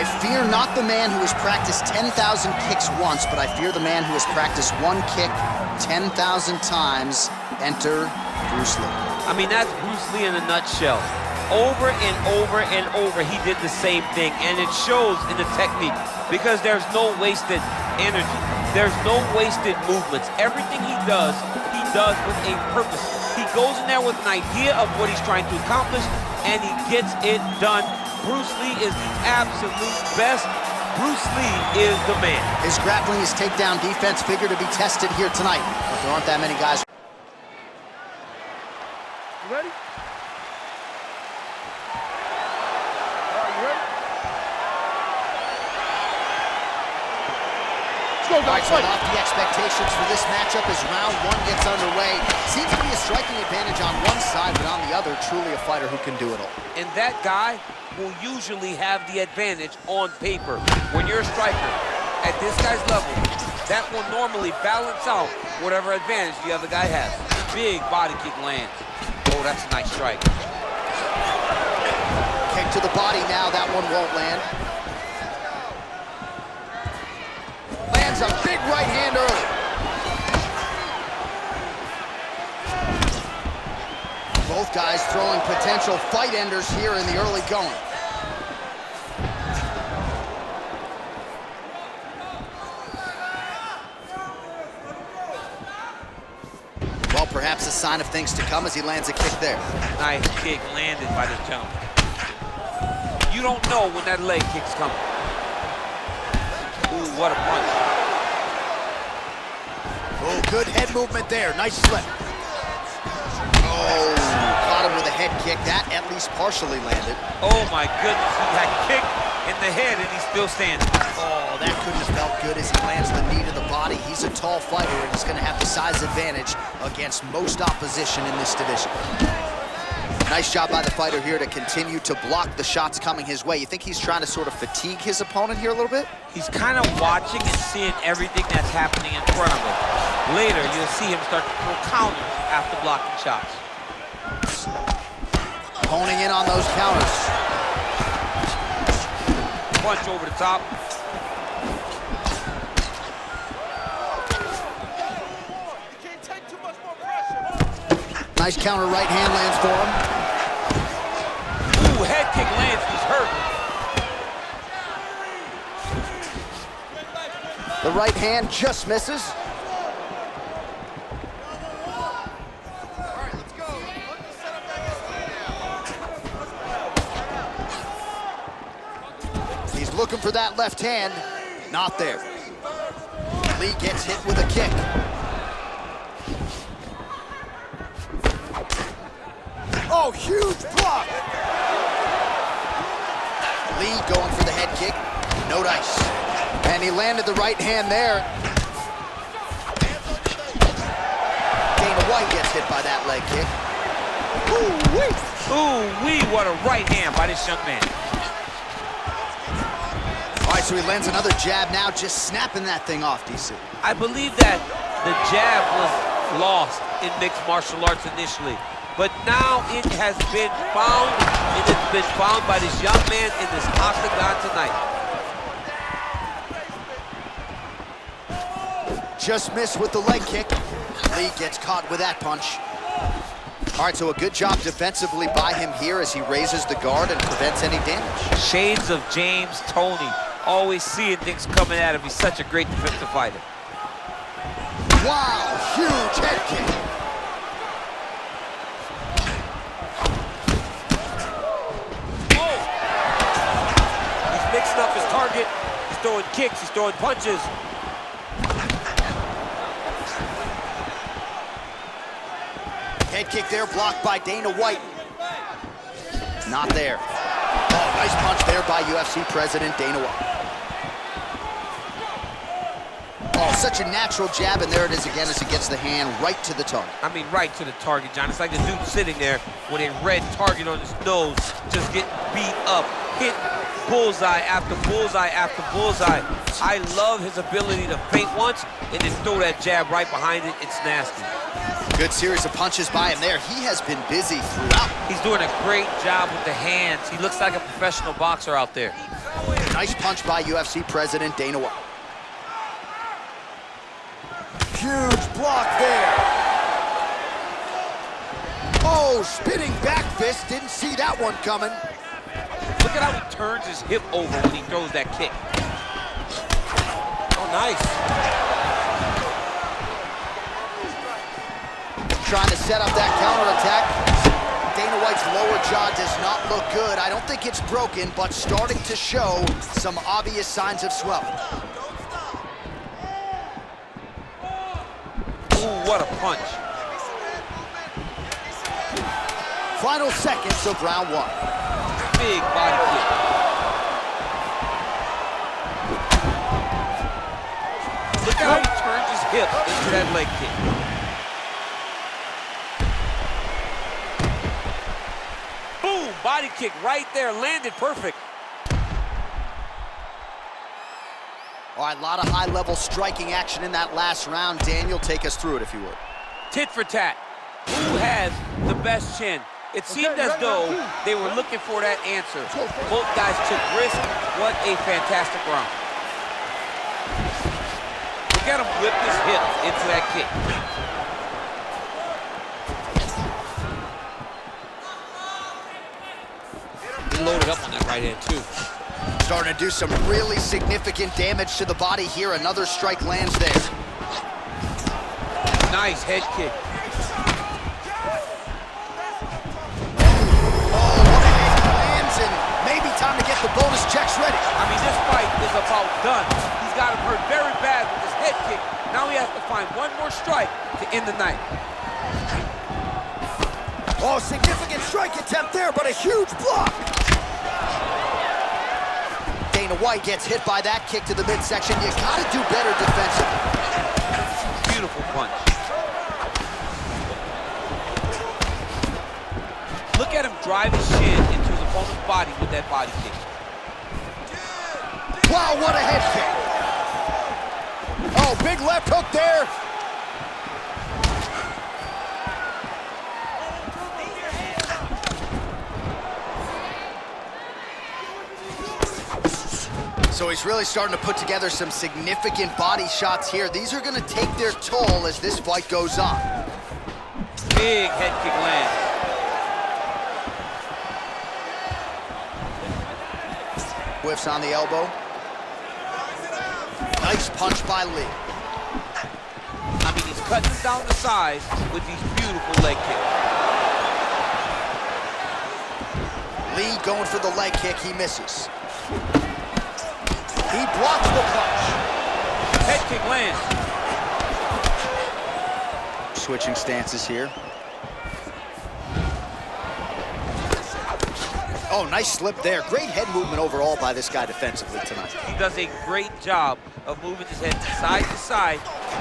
I fear not the man who has practiced 10,000 kicks once, but I fear the man who has practiced one kick 10,000 times. Enter Bruce Lee. I mean, that's Bruce Lee in a nutshell. Over and over and over, he did the same thing, and it shows in the technique because there's no wasted energy. There's no wasted movements. Everything he does with a purpose. He goes in there with an idea of what he's trying to accomplish, and he gets it done. Bruce Lee is the absolute best. Bruce Lee is the man. His grappling, his takedown defense figure to be tested here tonight, but there aren't that many guys. You ready? All right, so lofty expectations for this matchup as round one gets underway. Seems to be a striking advantage on one side, but on the other, truly a fighter who can do it all. And that guy will usually have the advantage on paper. When you're a striker at this guy's level, that will normally balance out whatever advantage the other guy has. Big body kick lands. Oh, that's a nice strike. Kick to the body now, that one won't land. Lands a big right hand early. Both guys throwing potential fight enders here in the early going. Well, perhaps a sign of things to come as he lands a kick there. Nice kick landed by the jump. You don't know when that leg kick's coming. Ooh, what a punch. Oh, good head movement there. Nice slip. Oh, caught him with a head kick. That at least partially landed. Oh, my goodness. He got kicked in the head, and he's still standing. Oh, that couldn't have felt good as he lands the knee to the body. He's a tall fighter, and he's going to have the size advantage against most opposition in this division. Nice job by the fighter here to continue to block the shots coming his way. You think he's trying to sort of fatigue his opponent here a little bit? He's kind of watching and seeing everything that's happening in front of him. Later, you'll see him start to throw counters after blocking shots. Honing in on those counters. Punch over the top. Nice counter right hand lands for him. Ooh, head kick lands, he's hurt. The right hand just misses. He's looking for that left hand. Not there. Lee gets hit with a kick. Oh, huge block! Lee going for the head kick. No dice. And he landed the right hand there. Dana White gets hit by that leg kick. Ooh-wee! Ooh-wee, what a right hand by this young man. All right, so he lands another jab now, just snapping that thing off, DC. I believe that the jab was lost in mixed martial arts initially, but now it has been found, and it's been found by this young man in this octagon tonight. Just missed with the leg kick. Lee gets caught with that punch. All right, so a good job defensively by him here as he raises the guard and prevents any damage. Shades of James Toney, always seeing things coming at him. He's such a great defensive fighter. Wow, huge head kick. Oh! He's mixing up his target. He's throwing kicks, he's throwing punches. Head kick there, blocked by Dana White. Not there. Oh, nice punch there by UFC President Dana White. Oh, such a natural jab, and there it is again as he gets the hand right to the target. I mean, right to the target, John. It's like the dude sitting there with a red target on his nose, just getting beat up, hit bullseye after bullseye after bullseye. I love his ability to feint once and then throw that jab right behind it. It's nasty. Good series of punches by him there. He has been busy throughout. He's doing a great job with the hands. He looks like a professional boxer out there. Nice punch by UFC President Dana White. Huge block there. Oh, spinning back fist. Didn't see that one coming. Look at how he turns his hip over when he throws that kick. Oh, nice. Trying to set up that counterattack. Dana White's lower jaw does not look good. I don't think it's broken, but starting to show some obvious signs of swelling. Ooh, what a punch. Final seconds of round one. Big body kick. Look at how he turns his hip into that leg kick. Boom, body kick right there, landed perfect. All right, a lot of high-level striking action in that last round. Daniel, take us through it if you would. Tit for tat. Who has the best chin? It seemed as though they were looking for that answer. Both guys took risk. What a fantastic round. Look at him whip his hip into that kick. He loaded up on that right hand, too. Starting to do some really significant damage to the body here. Another strike lands there. Nice head kick. Time to get the bonus checks ready. I mean, this fight is about done. He's got him hurt very bad with his head kick. Now he has to find one more strike to end the night. Oh, significant strike attempt there, but a huge block. Dana White gets hit by that kick to the midsection. You gotta do better defensively. Beautiful punch. Look at him drive his shin into his opponent's body with that body kick. Wow, what a head kick. Oh, big left hook there. So he's really starting to put together some significant body shots here. These are going to take their toll as this fight goes on. Big head kick lands. Whiffs on the elbow. Nice punch by Lee. I mean, he's cutting down the size with these beautiful leg kicks. Lee going for the leg kick, he misses. He blocks the punch. Head kick lands. Switching stances here. Oh, nice slip there. Great head movement overall by this guy defensively tonight. He does a great job of moving his head side to side,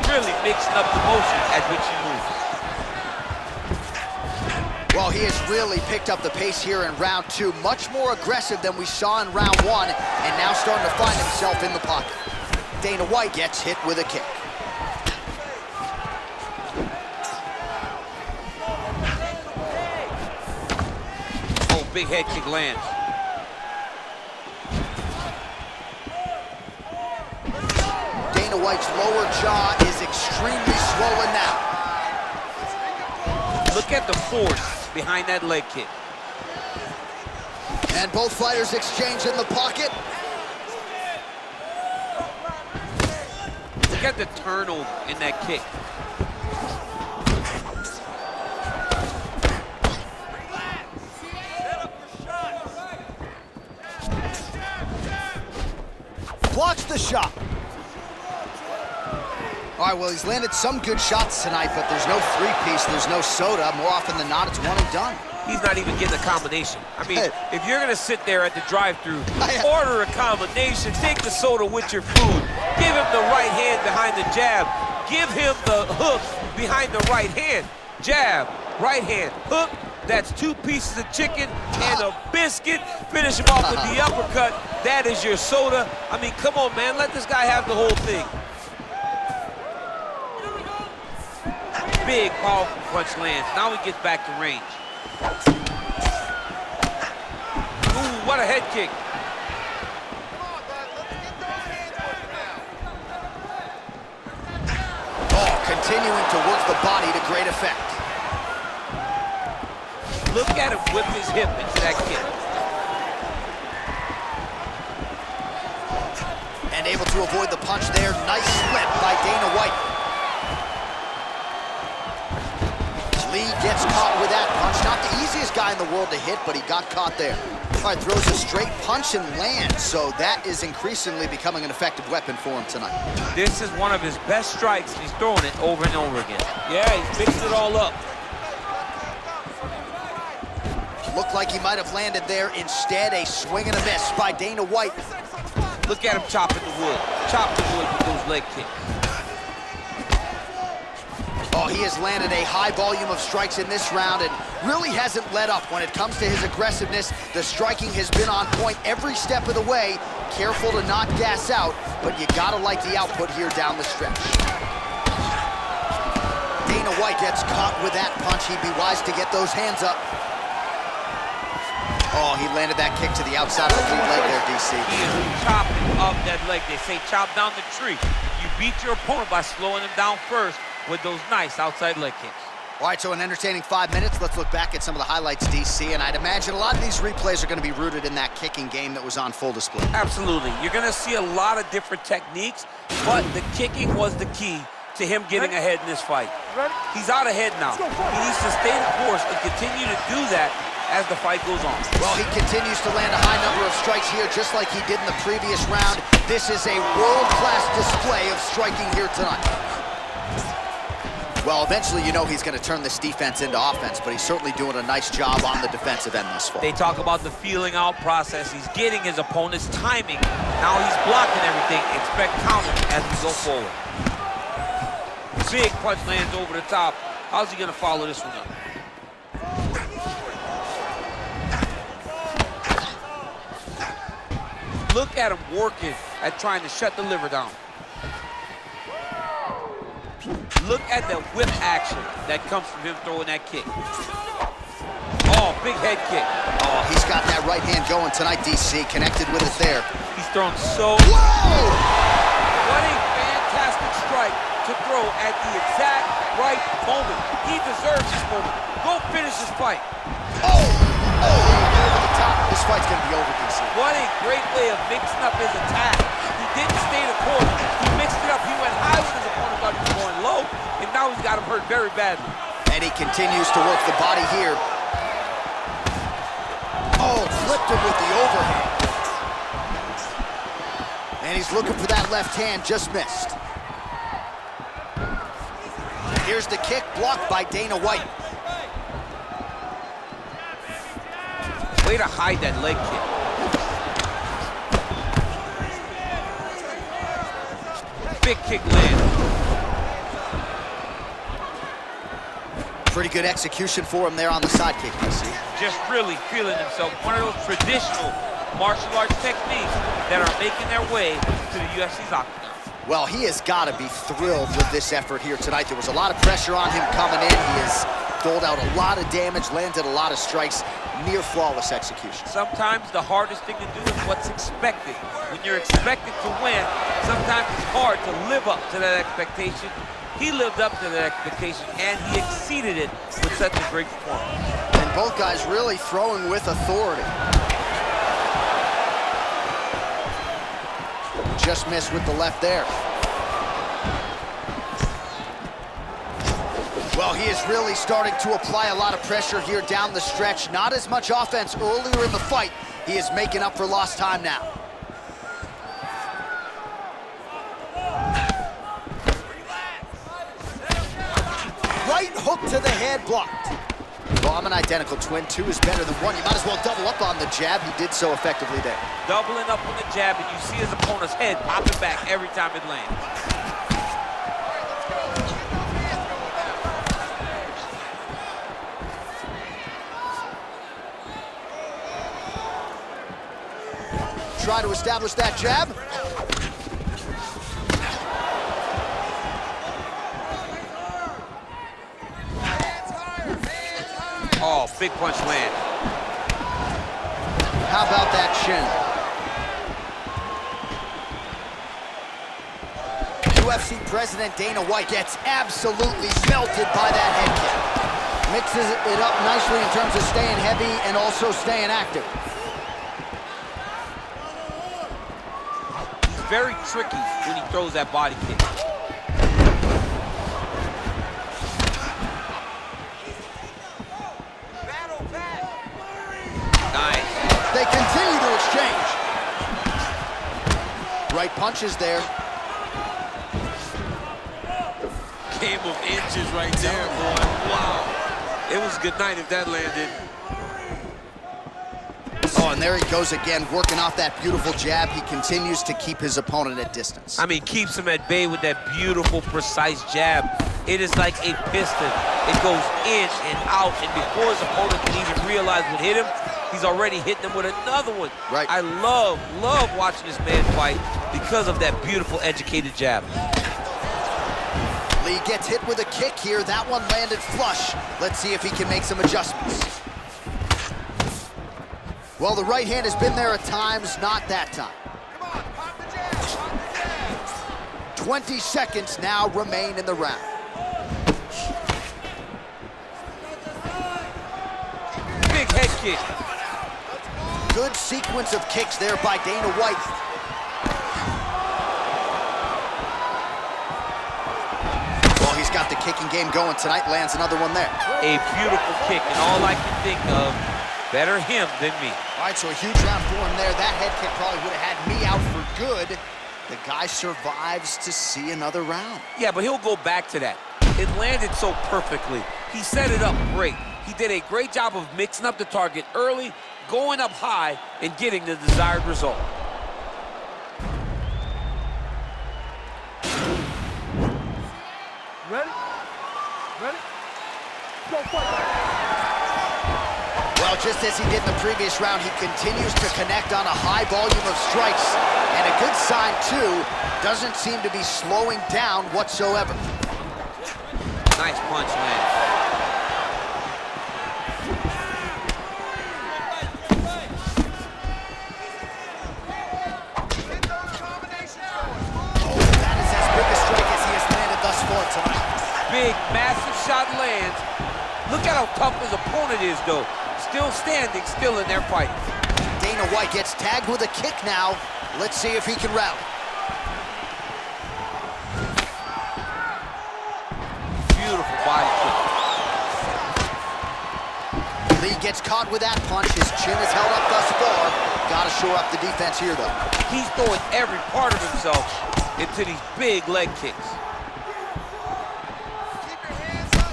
really mixing up the motion at which he moves. Well, he has really picked up the pace here in round two. Much more aggressive than we saw in round one, and now starting to find himself in the pocket. Dana White gets hit with a kick. Big head kick lands. Dana White's lower jaw is extremely swollen now. Look at the force behind that leg kick. And both fighters exchange in the pocket. Look at the turnover in that kick. Blocks the shot. All right, well, he's landed some good shots tonight, but there's no three-piece, there's no soda. More often than not, it's one and done. He's not even getting a combination. I mean, if you're gonna sit there at the drive-thru, order a combination, take the soda with your food, give him the right hand behind the jab, give him the hook behind the right hand, jab, right hand, hook. That's 2 pieces of chicken and a biscuit. Finish him off with the uppercut. That is your soda. I mean, come on, man. Let this guy have the whole thing. Big, powerful punch lands. Now he gets back to range. Ooh, what a head kick. great effect. Look at him whip his hip into that kick. And able to avoid the punch there. Nice slip by Dana White. Lí gets caught with that punch. Not the easiest guy in the world to hit, but he got caught there. All right, throws a straight punch and lands, so that is increasingly becoming an effective weapon for him tonight. This is one of his best strikes. He's throwing it over and over again. Yeah, he's mixed it all up. Looked like he might have landed there. Instead, a swing and a miss by Dana White. Look at him chopping the wood. Chopping the wood with those leg kicks. Oh, he has landed a high volume of strikes in this round and really hasn't let up when it comes to his aggressiveness. The striking has been on point every step of the way. Careful to not gas out, but you gotta like the output here down the stretch. Dana White gets caught with that punch. He'd be wise to get those hands up. Oh, he landed that kick to the outside of the lead leg there, DC. He is chopping up that leg. They say chop down the tree. You beat your opponent by slowing him down first with those nice outside leg kicks. All right, so an entertaining 5 minutes. Let's look back at some of the highlights, DC, and I'd imagine a lot of these replays are going to be rooted in that kicking game that was on full display. Absolutely. You're going to see a lot of different techniques, but the kicking was the key to him getting ahead in this fight. He's out ahead now. He needs to stay the course and continue to do that as the fight goes on. Well, he continues to land a high number of strikes here, just like he did in the previous round. This is a world-class display of striking here tonight. Well, eventually, you know he's going to turn this defense into offense, but he's certainly doing a nice job on the defensive end this far. They talk about the feeling out process. He's getting his opponent's timing. Now he's blocking everything. Expect counter as we go forward. Big punch lands over the top. How's he going to follow this one up? Look at him working at trying to shut the liver down. Look at the whip action that comes from him throwing that kick. Oh, big head kick. Oh, he's got that right hand going tonight, DC. Connected with it there. He's thrown so... Whoa! What a fantastic strike to throw at the exact right moment. He deserves this moment. Go finish this fight. Oh! Oh, over the top. This fight's going to be over, DC. What a great way of mixing up his attack. He didn't stay the course. He mixed it up. He went high with his opponent, thought he was going low, and now he's got him hurt very badly. And he continues to work the body here. Oh, flipped him with the overhand. And he's looking for that left hand, just missed. Here's the kick, blocked by Dana White. Way to hide that leg kick. Big kick land. Pretty good execution for him there on the side kick, you see. Just really feeling himself. One of those traditional martial arts techniques that are making their way to the UFC's octagon. Well, he has got to be thrilled with this effort here tonight. There was a lot of pressure on him coming in. He has doled out a lot of damage, landed a lot of strikes, near flawless execution. Sometimes the hardest thing to do is what's expected. When you're expected to win, sometimes it's hard to live up to that expectation. He lived up to that expectation, and he exceeded it with such a great performance. And both guys really throwing with authority. Just missed with the left there. Well, he is really starting to apply a lot of pressure here down the stretch. Not as much offense earlier in the fight. He is making up for lost time now. Right hook to the head, blocked. Well, I'm an identical twin. Two is better than one. You might as well double up on the jab. He did so effectively there. Doubling up on the jab, and you see his opponent's head popping back every time it lands. Try to establish that jab. Oh, big punch land. How about that chin? UFC president Dana White gets absolutely melted by that head kick. Mixes it up nicely in terms of staying heavy and also staying active. He's very tricky when he throws that body kick. Nice. They continue to exchange. Right punches there. Game of inches right there, boy. Wow. It was a good night if that landed. Oh, and there he goes again, working off that beautiful jab. He continues to keep his opponent at distance. I mean, keeps him at bay with that beautiful, precise jab. It is like a piston. It goes in and out, and before his opponent can even realize what hit him, he's already hitting him with another one. Right. I love watching this man fight because of that beautiful, educated jab. Lee gets hit with a kick here. That one landed flush. Let's see if he can make some adjustments. Well, the right hand has been there at times, not that time. 20 seconds now remain in the round. Big head kick. Good sequence of kicks there by Dana White. Well, he's got the kicking game going tonight, lands another one there. A beautiful kick, and all I can think of, better him than me. All right, so a huge round for him there. That head kick probably would have had me out for good. The guy survives to see another round. Yeah, but he'll go back to that. It landed so perfectly. He set it up great. He did a great job of mixing up the target early, going up high, and getting the desired result. Ready? Ready? Go fight! Well, just as he did in the previous round, he continues to connect on a high volume of strikes. And a good sign, too, doesn't seem to be slowing down whatsoever. Nice punch land. Big, massive shot lands. Look at how tough his opponent is, though. Still standing, still in there fighting. Dana White gets tagged with a kick now. Let's see if he can rally. Beautiful body kick. Lee gets caught with that punch. His chin is held up thus far. Got to shore up the defense here, though. He's throwing every part of himself into these big leg kicks.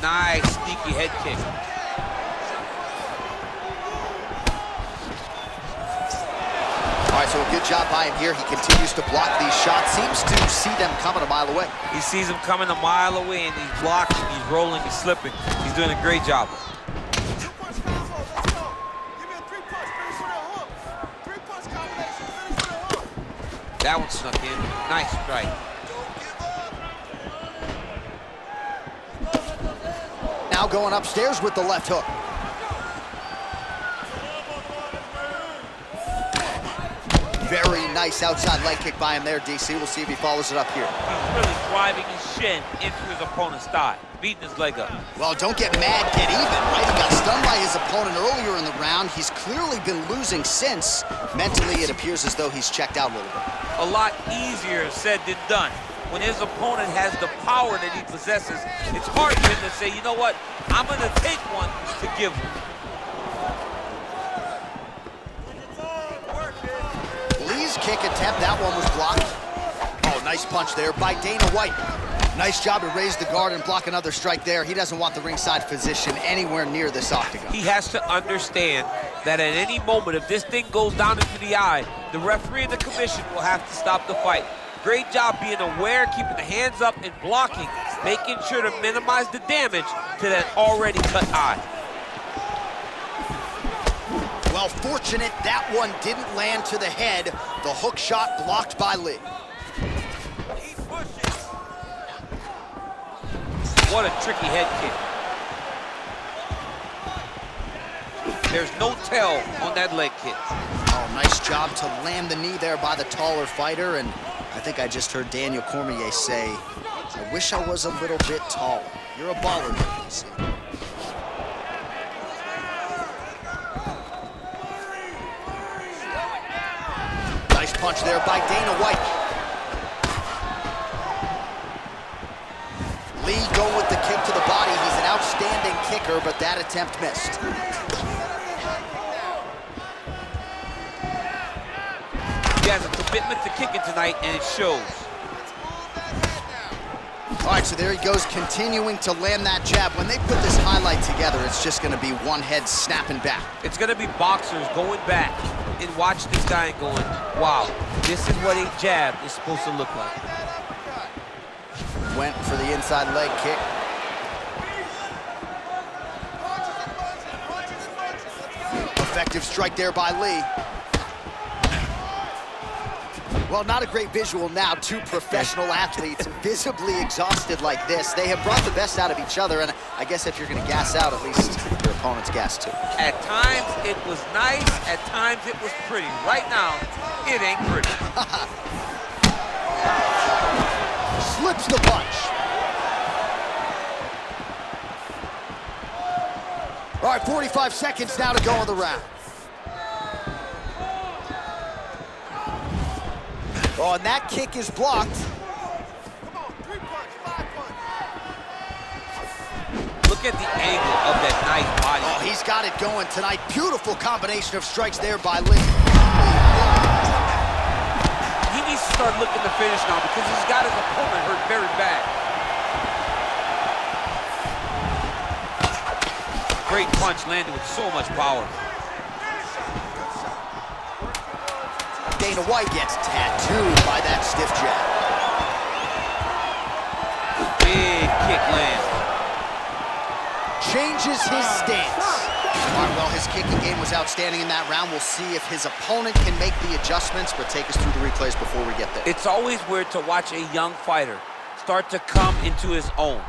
Nice, sneaky head kick. All right, so a good job by him here. He continues to block these shots. Seems to see them coming a mile away. He sees them coming a mile away, and he's blocking, he's rolling, he's slipping. He's doing a great job. That one snuck in. Nice strike. Now going upstairs with the left hook. Very nice outside leg kick by him there, DC. We'll see if he follows it up here. He's really driving his shin into his opponent's thigh, beating his leg up. Well, don't get mad, get even, right? He got stunned by his opponent earlier in the round. He's clearly been losing since. Mentally, it appears as though he's checked out a little bit. A lot easier said than done. When his opponent has the power that he possesses, it's hard for him to say, you know what, I'm going to take one to give one. Lee's kick attempt, that one was blocked. Oh, nice punch there by Dana White. Nice job to raise the guard and block another strike there. He doesn't want the ringside physician anywhere near this octagon. He has to understand that at any moment, if this thing goes down into the eye, the referee and the commission will have to stop the fight. Great job being aware, keeping the hands up and blocking, making sure to minimize the damage to that already cut eye. Well, fortunate that one didn't land to the head. The hook shot blocked by Lee. What a tricky head kick. There's no tell on that leg kick. Oh, nice job to land the knee there by the taller fighter, and I think I just heard Daniel Cormier say, I wish I was a little bit taller. You're a baller, you see. Nice punch there by Dana White. Lee going with the kick to the body. He's an outstanding kicker, but that attempt missed. He has a commitment to kicking tonight, and it shows. All right, so there he goes, continuing to land that jab. When they put this highlight together, it's just going to be one head snapping back. It's going to be boxers going back and watch this guy and going, wow, this is what a jab is supposed to look like. Went for the inside leg kick. Effective strike there by Lee. Well, not a great visual now. Two professional athletes visibly exhausted like this. They have brought the best out of each other, and I guess if you're going to gas out, at least your opponent's gas too. At times, it was nice. At times, it was pretty. Right now, it ain't pretty. Slips the punch. All right, 45 seconds now to go in the round. Oh, and that kick is blocked. Look at the angle of that nice body. Oh, he's got it going tonight. Beautiful combination of strikes there by Lee. He needs to start looking to finish now because he's got his opponent hurt very bad. Great punch landed with so much power. Dana White gets tattooed by that stiff jab. Big kick lands. Changes his stance. All right, well, his kicking game was outstanding in that round. We'll see if his opponent can make the adjustments, but take us through the replays before we get there. It's always weird to watch a young fighter start to come into his own.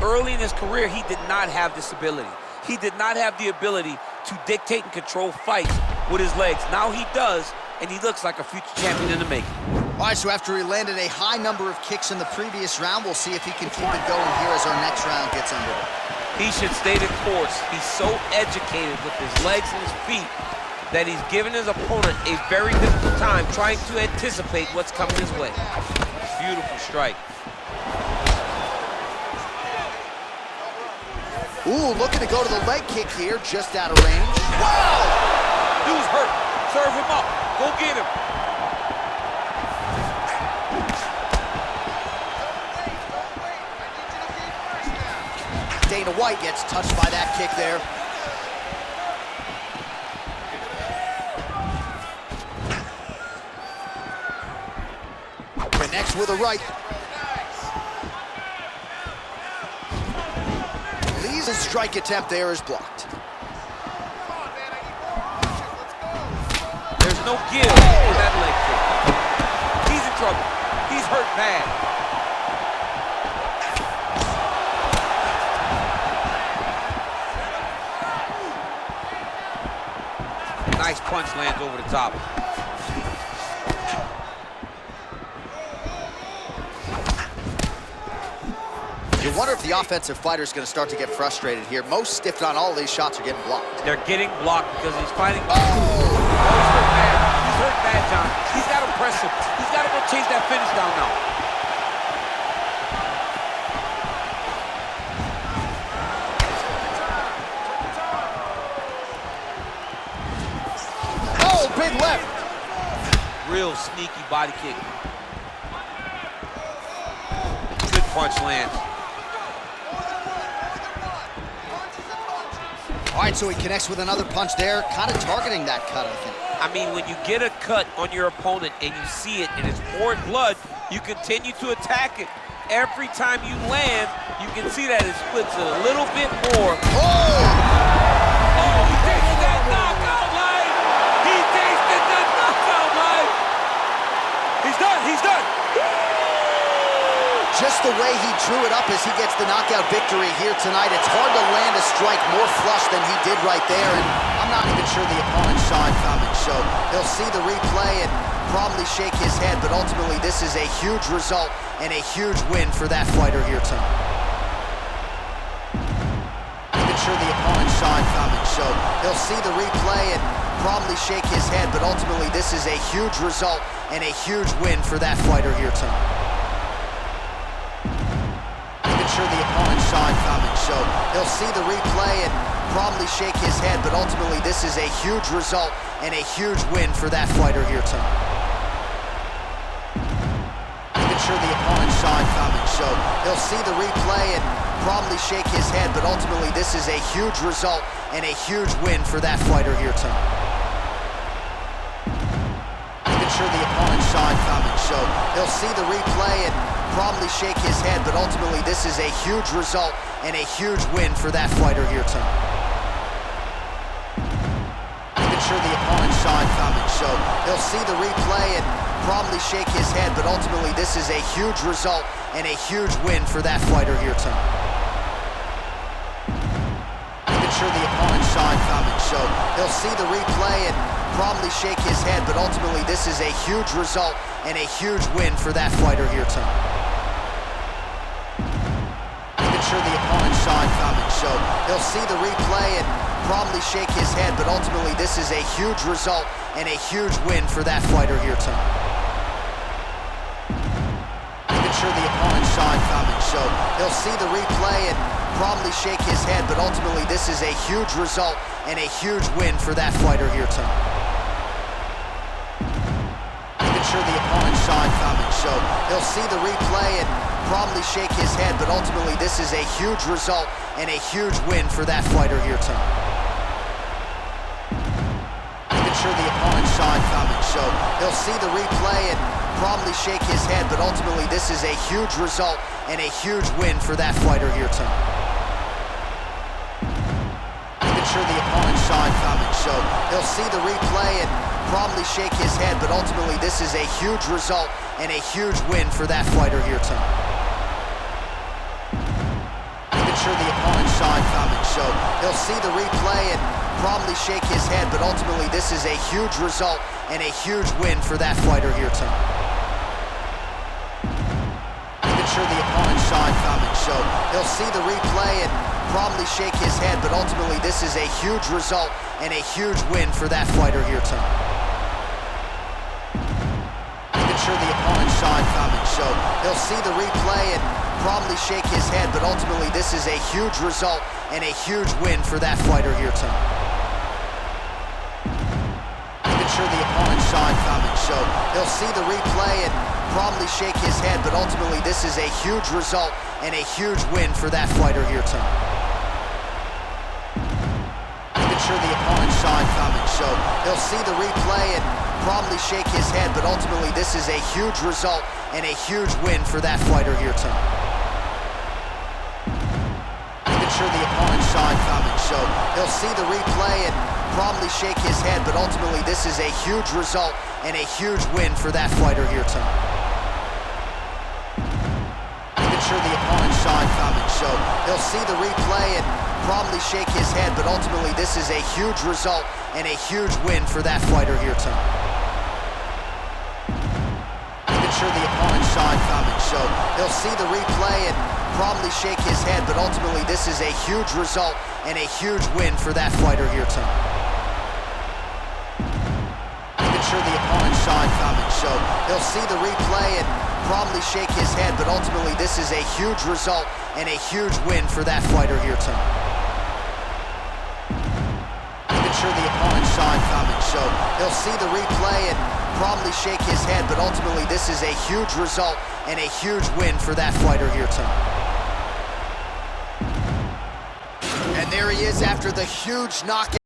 Early in his career, he did not have this ability. He did not have the ability to dictate and control fights with his legs. Now he does, and he looks like a future champion in the making. All right, so after he landed a high number of kicks in the previous round, we'll see if he can keep it going here as our next round gets underway. He should stay the course. He's so educated with his legs and his feet that he's given his opponent a very difficult time trying to anticipate what's coming his way. Beautiful strike. Ooh, looking to go to the leg kick here, just out of range. Wow! Dude's hurt. Serve him up. Go get him. Dana White gets touched by that kick there. Connects with a right. Lee's strike attempt there is blocked. There's no give for that leg kick. He's in trouble. He's hurt bad. Nice punch lands over the top. You wonder if the offensive fighter is going to start to get frustrated here. Most, if not all, of these shots are getting blocked. They're getting blocked because he's fighting. Oh, he's hurt bad. He's hurt bad, John. He's got to press him. He's got to go chase that finish down now. Big left. Real sneaky body kick. Good punch lands. All right, so he connects with another punch there, kind of targeting that cut, I think. I mean, when you get a cut on your opponent and you see it and it's pouring blood, you continue to attack it. Every time you land, you can see that it splits it a little bit more. Oh! Oh, he takes that knockout line! He tasted the knockout line! He's done, he's done! Just the way he drew it up as he gets the knockout victory here tonight, it's hard to land a strike more flush than he did right there. And I'm not even sure the opponent saw it coming, so he'll see the replay and probably shake his head, but ultimately this is a huge result and a huge win for that fighter here tonight. I'm not even sure the opponent saw it coming, so he'll see the replay and probably shake his head, but ultimately this is a huge result and a huge win for that fighter here tonight. Sure the opponent saw it coming, so he'll see the replay and probably shake his head, but ultimately this is a huge result and a huge win for that fighter here tonight. I'm sure the opponent saw it coming, so he'll see the replay and probably shake his head, but ultimately this is a huge result and a huge win for that fighter here tonight. I'm sure the opponent saw it coming, so he'll see the replay and probably shake his head, but ultimately this is a huge result and a huge win for that fighter here tonight. I'm sure the opponent saw it coming, so he'll see the replay and probably shake his head, but ultimately this is a huge result and a huge win for that fighter here tonight. I'm sure the opponent saw it coming, so he'll see the replay and probably shake his head, but ultimately this is a huge result and a huge win for that fighter here tonight. I'm sure the opponent saw it coming, so he'll see the replay and probably shake his head, but ultimately this is a huge result and a huge win for that fighter here tonight. I'm sure the opponent saw it coming, so he'll see the replay and probably shake his head, but ultimately this is a huge result and a huge win for that fighter here tonight. I'm sure the opponent saw it coming, so he'll see the replay and probably shake his head, but ultimately this is a huge result and a huge win for that fighter here tonight. I'm sure the opponent saw it coming, so he'll see the replay and probably shake his head, but ultimately this is a huge result and a huge win for that fighter here tonight. I'm sure the opponent saw it coming, so he'll see the replay and probably shake his head, but ultimately this is a huge result and a huge win for that fighter here tonight. I'm sure the opponent saw it coming, so he'll see the replay and probably shake his head, but ultimately this is a huge result and a huge win for that fighter here tonight. I'm sure the opponent saw it coming, so he'll see the replay and probably shake his head, but ultimately this is a huge result and a huge win for that fighter here tonight. I'm sure the opponent saw it coming, so he'll see the replay and probably shake his head, but ultimately this is a huge result and a huge win for that fighter here tonight. I'm sure the opponent saw it coming, so he'll see the replay and probably shake his head, but ultimately this is a huge result and a huge win for that fighter here tonight. I'm sure the opponent saw it coming, so he'll see the replay and probably shake his head, but ultimately this is a huge result and a huge win for that fighter here tonight. I'm sure the opponent saw it coming, so he'll see the replay and probably shake his head, but ultimately this is a huge result and a huge win for that fighter here tonight. I'm sure the opponent saw it coming, so he'll see the replay and probably shake his head, but ultimately this is a huge result and a huge win for that fighter here tonight. I'm sure the opponent saw it coming, so he'll see the replay and probably shake his head, but ultimately this is a huge result and a huge win for that fighter here tonight. I'm sure the opponent saw it coming, so he'll see the replay and probably shake his head, but ultimately this is a huge result and a huge win for that fighter here tonight. I'm sure the opponent saw it coming, so he'll see the replay and probably shake his head, but ultimately this is a huge result and a huge win for that fighter here tonight. And there he is after the huge knockout.